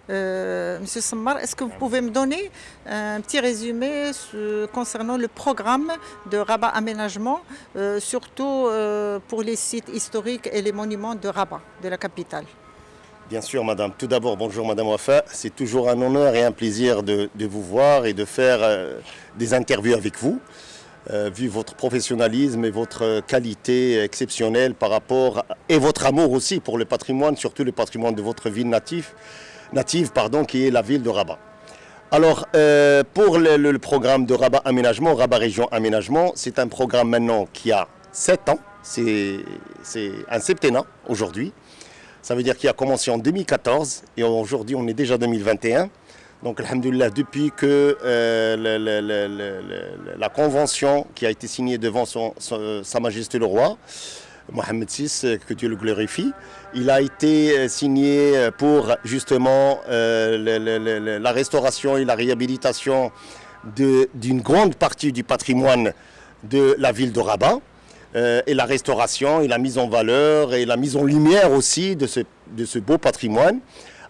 Monsieur Sammar, est-ce que vous pouvez me donner un petit résumé concernant le programme de Rabat Aménagement, surtout pour les sites historiques et les monuments de Rabat, de la capitale? Bien sûr, madame. Tout d'abord, bonjour, madame Wafa. C'est toujours un honneur et un plaisir de vous voir et de faire des interviews avec vous, vu votre professionnalisme et votre qualité exceptionnelle par rapport, et votre amour aussi pour le patrimoine, surtout le patrimoine de votre ville native, qui est la ville de Rabat. Alors, pour le programme de Rabat Aménagement, Rabat Région Aménagement, c'est un programme maintenant qui a 7 ans. C'est un septennat aujourd'hui. Ça veut dire qu'il a commencé en 2014 et aujourd'hui on est déjà 2021. Donc, alhamdoulilah, depuis que la convention qui a été signée devant Sa Majesté le Roi, Mohamed VI, que Dieu le glorifie, il a été signé pour justement la restauration et la réhabilitation d'une grande partie du patrimoine de la ville de Rabat. Et la restauration et la mise en valeur et la mise en lumière aussi de ce beau patrimoine.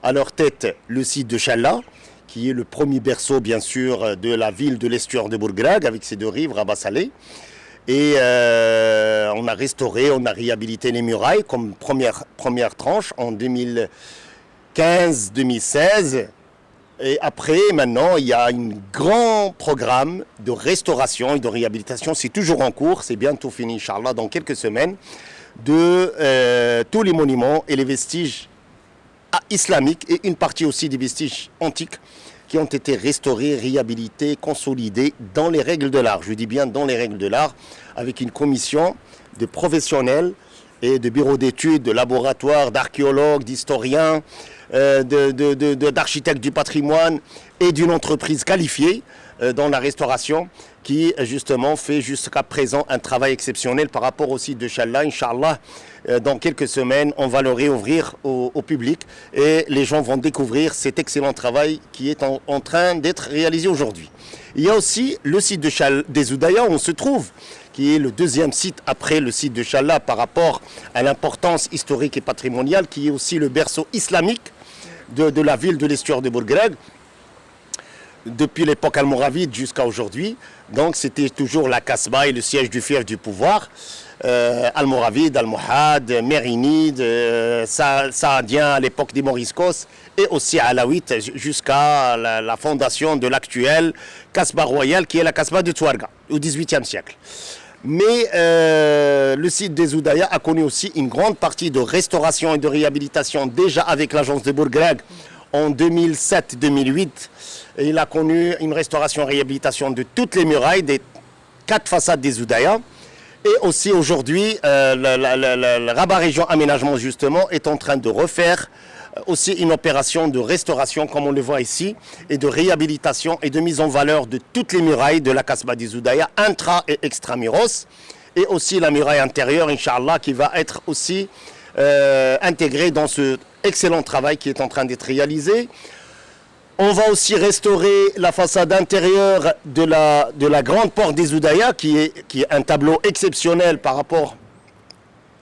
À leur tête, le site de Challa, qui est le premier berceau bien sûr de la ville de l'estuaire de Bourgrag avec ses 2 rives, Rabat-Salé. Et on a restauré, on a réhabilité les murailles comme première tranche en 2015-2016. Et après, maintenant, il y a un grand programme de restauration et de réhabilitation. C'est toujours en cours, c'est bientôt fini, Inch'Allah, dans quelques semaines, de tous les monuments et les vestiges islamiques et une partie aussi des vestiges antiques qui ont été restaurés, réhabilités, consolidés dans les règles de l'art. Je dis bien dans les règles de l'art, avec une commission de professionnels et de bureaux d'études, de laboratoires, d'archéologues, d'historiens, d'architectes du patrimoine et d'une entreprise qualifiée dans la restauration qui justement fait jusqu'à présent un travail exceptionnel par rapport au site de Challa. Inch'Allah, dans quelques semaines, on va le réouvrir au public et les gens vont découvrir cet excellent travail qui est en train d'être réalisé aujourd'hui. Il y a aussi le site des Oudaya où on se trouve, qui est le 2e site après le site de Challa par rapport à l'importance historique et patrimoniale, qui est aussi le berceau islamique de la ville de l'estuaire de Bourgrag, depuis l'époque almoravide jusqu'à aujourd'hui. Donc c'était toujours la Kasbah et le siège du fief du pouvoir. Almoravide, Almohad, Mérinide, Saadien à l'époque des Moriscos et aussi Alaouite jusqu'à la fondation de l'actuelle Kasbah royale qui est la Kasbah de Touarga au XVIIIe siècle. Mais le site des Oudaya a connu aussi une grande partie de restauration et de réhabilitation déjà avec l'agence de Bourgrag en 2007-2008. Il a connu une restauration et réhabilitation de toutes les murailles des 4 façades des Oudaya. Et aussi aujourd'hui, le Rabat Région Aménagement justement est en train de refaire aussi une opération de restauration comme on le voit ici et de réhabilitation et de mise en valeur de toutes les murailles de la Kasbah des Oudaya, intra et extramuros, et aussi la muraille intérieure, Inch'Allah, qui va être aussi intégrée dans ce excellent travail qui est en train d'être réalisé. On va aussi restaurer la façade intérieure de la grande porte des Oudaya, qui est un tableau exceptionnel par rapport.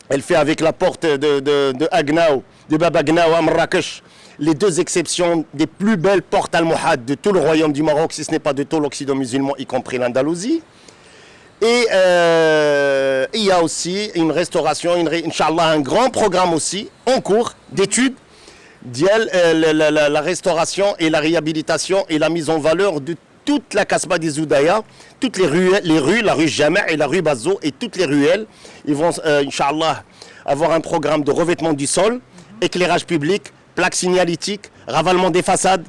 Elle fait avec la porte de Agnaou, de Bab Agnaou à Marrakech, les 2 exceptions des plus belles portes almohades de tout le royaume du Maroc, si ce n'est pas de tout l'Occident musulman, y compris l'Andalousie. Et il y a aussi une restauration, Inch'Allah, un grand programme aussi en cours d'études. La restauration et la réhabilitation et la mise en valeur de toute la Kasbah des Oudaya, toutes les rues, la rue Jama' et la rue Bazo et toutes les ruelles. Ils vont, Inch'Allah, avoir un programme de revêtement du sol, éclairage public, plaques signalétiques, ravalement des façades,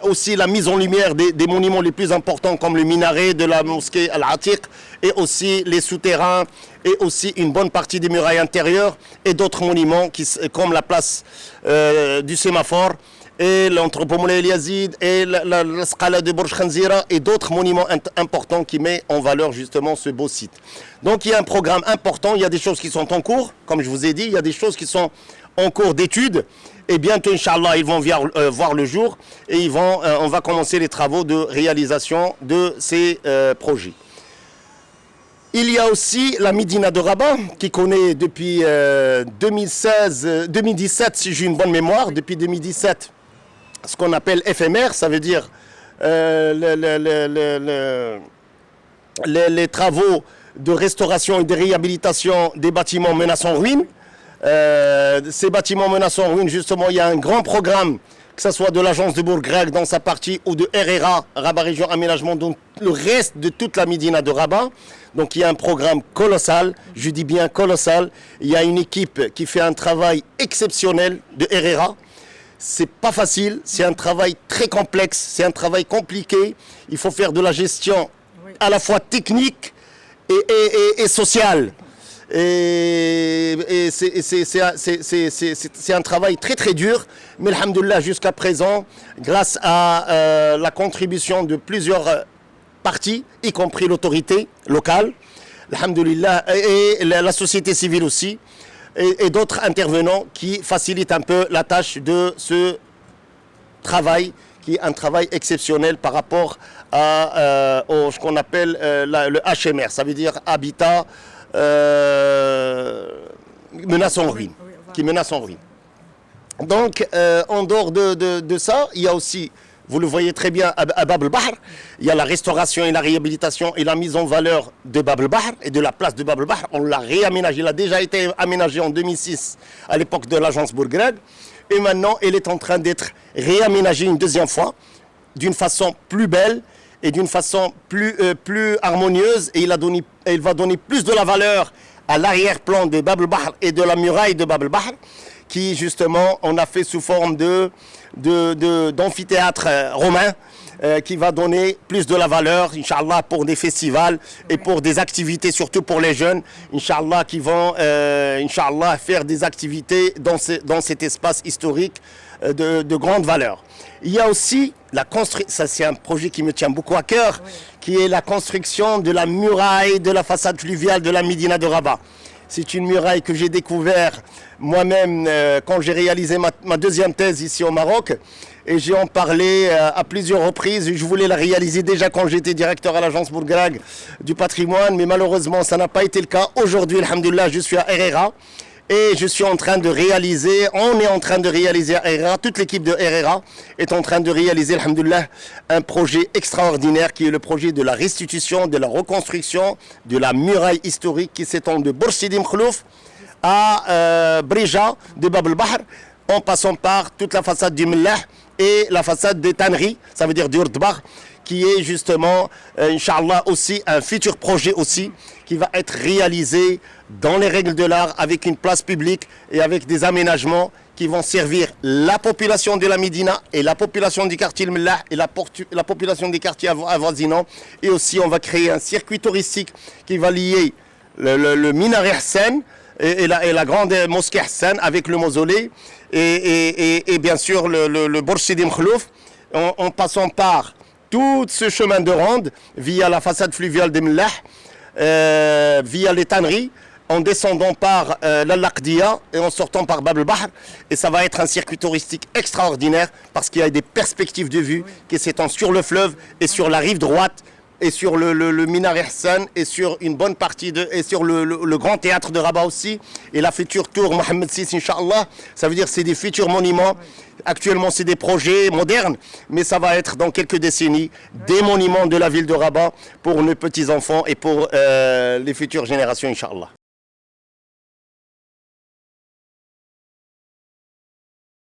aussi la mise en lumière des monuments les plus importants comme le minaret de la mosquée Al-Atiq et aussi les souterrains et aussi une bonne partie des murailles intérieures et d'autres monuments comme la place du sémaphore et l'entrepôt Moulay El Yazid et la Scala de Bourj Khanzira et d'autres monuments importants qui mettent en valeur justement ce beau site. Donc il y a un programme important, il y a des choses qui sont en cours, comme je vous ai dit, il y a des choses qui sont en cours d'études et bientôt, Inch'Allah, ils vont voir le jour et on va commencer les travaux de réalisation de ces projets. Il y a aussi la Médina de Rabat qui connaît depuis 2017, si j'ai une bonne mémoire, depuis 2017, ce qu'on appelle FMR, ça veut dire les travaux de restauration et de réhabilitation des bâtiments menacés en ruine. Ces bâtiments menacés en ruine, justement, il y a un grand programme, que ce soit de l'agence de Bourg-Grec dans sa partie ou de RRA, Rabat Région Aménagement, donc le reste de toute la Médina de Rabat. Donc il y a un programme colossal, je dis bien colossal. Il y a une équipe qui fait un travail exceptionnel de RRA. C'est pas facile, c'est un travail très complexe, c'est un travail compliqué. Il faut faire de la gestion à la fois technique et sociale. Et c'est un travail très très dur, mais alhamdoulilah, jusqu'à présent, grâce à la contribution de plusieurs parties, y compris l'autorité locale, alhamdoulilah, et la société civile aussi, et d'autres intervenants qui facilitent un peu la tâche de ce travail, qui est un travail exceptionnel par rapport à ce qu'on appelle le HMR, ça veut dire habitat menace en ruine, qui menace en ruine. Donc, en dehors de ça, il y a aussi, vous le voyez très bien, à Bab el-Bahr, il y a la restauration et la réhabilitation et la mise en valeur de Bab el-Bahr et de la place de Bab el-Bahr. On l'a réaménagé, il a déjà été aménagé en 2006 à l'époque de l'agence Bourg-Grec. Et maintenant, elle est en train d'être réaménagée une deuxième fois, d'une façon plus belle et d'une façon plus harmonieuse. Et il va donner plus de la valeur à l'arrière-plan de Bab el-Bahr et de la muraille de Bab el-Bahr, qui justement, on a fait sous forme d'amphithéâtre romain, qui va donner plus de la valeur, Inch'Allah, pour des festivals et pour des activités, surtout pour les jeunes, Inch'Allah, qui vont Inch'Allah, faire des activités dans cet espace historique de grande valeur. Il y a aussi la construction, ça c'est un projet qui me tient beaucoup à cœur, qui est la construction de la muraille de la façade fluviale de la Médina de Rabat. C'est une muraille que j'ai découvert moi-même quand j'ai réalisé ma deuxième thèse ici au Maroc. Et j'ai en parlé à plusieurs reprises. Je voulais la réaliser déjà quand j'étais directeur à l'agence Bourg-Grec du patrimoine. Mais malheureusement, ça n'a pas été le cas. Aujourd'hui, alhamdoulilah, je suis à RRA. Et je suis en train de réaliser, on est en train de réaliser à RRA, toute l'équipe de RRA est en train de réaliser, alhamdoulilah, un projet extraordinaire qui est le projet de la restitution, de la reconstruction de la muraille historique qui s'étend de Bourg Sidi Mkhlouf à Brija de Bab el-Bahr, en passant par toute la façade du Mellah et la façade des tanneries, ça veut dire du Urdbach, qui est justement, Inch'Allah, aussi un futur projet aussi, qui va être réalisé dans les règles de l'art, avec une place publique et avec des aménagements qui vont servir la population de la Médina et la population du quartier Mellah et la population des quartiers avoisinants. Et aussi, on va créer un circuit touristique qui va lier le minaret Hassan et la grande mosquée Hassan avec le mausolée et bien sûr le Bourg Sidi Mkhlouf, en passant par tout ce chemin de ronde via la façade fluviale de Mellah, via les tanneries, en descendant par l'Al-Laqdiya et en sortant par Bab el-Bahr. Et ça va être un circuit touristique extraordinaire parce qu'il y a des perspectives de vue qui s'étendent sur le fleuve et sur la rive droite et sur le minaret Hassan et sur une bonne partie et sur le grand théâtre de Rabat aussi et la future tour Mohammed VI, Inch'Allah. Ça veut dire que c'est des futurs monuments. Actuellement, c'est des projets modernes, mais ça va être dans quelques décennies des monuments de la ville de Rabat pour nos petits-enfants et pour les futures générations, Inch'Allah.